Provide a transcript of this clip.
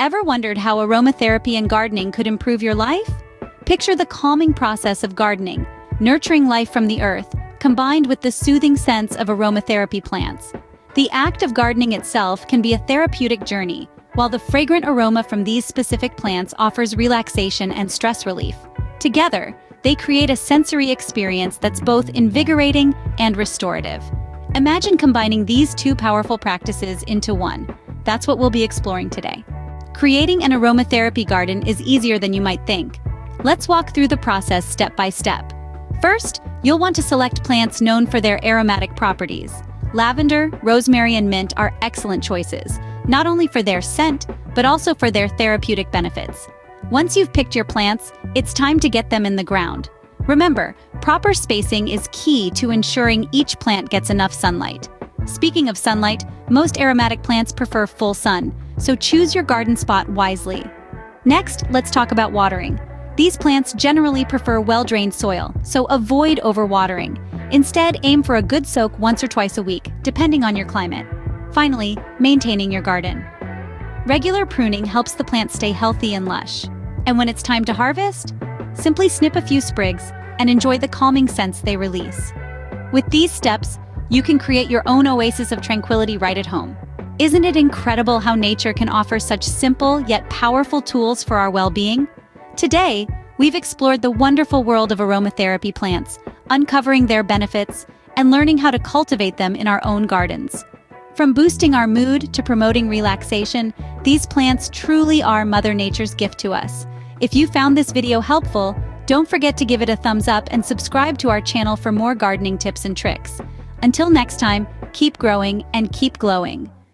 Ever wondered how aromatherapy and gardening could improve your life? Picture the calming process of gardening, nurturing life from the earth, combined with the soothing scents of aromatherapy plants. The act of gardening itself can be a therapeutic journey, while the fragrant aroma from these specific plants offers relaxation and stress relief. Together, they create a sensory experience that's both invigorating and restorative. Imagine combining these two powerful practices into one. That's what we'll be exploring today. Creating an aromatherapy garden is easier than you might think. Let's walk through the process step by step. First, you'll want to select plants known for their aromatic properties. Lavender, rosemary, and mint are excellent choices, not only for their scent, but also for their therapeutic benefits. Once you've picked your plants, it's time to get them in the ground. Remember, proper spacing is key to ensuring each plant gets enough sunlight. Speaking of sunlight, most aromatic plants prefer full sun, so choose your garden spot wisely. Next, let's talk about watering. These plants generally prefer well-drained soil, so avoid overwatering. Instead, aim for a good soak once or twice a week, depending on your climate. Finally, maintaining your garden. Regular pruning helps the plants stay healthy and lush. And when it's time to harvest, simply snip a few sprigs and enjoy the calming scents they release. With these steps, you can create your own oasis of tranquility right at home. Isn't it incredible how nature can offer such simple yet powerful tools for our well-being? Today, we've explored the wonderful world of aromatherapy plants, uncovering their benefits and learning how to cultivate them in our own gardens. From boosting our mood to promoting relaxation, these plants truly are Mother Nature's gift to us. If you found this video helpful, don't forget to give it a thumbs up and subscribe to our channel for more gardening tips and tricks. Until next time, keep growing and keep glowing.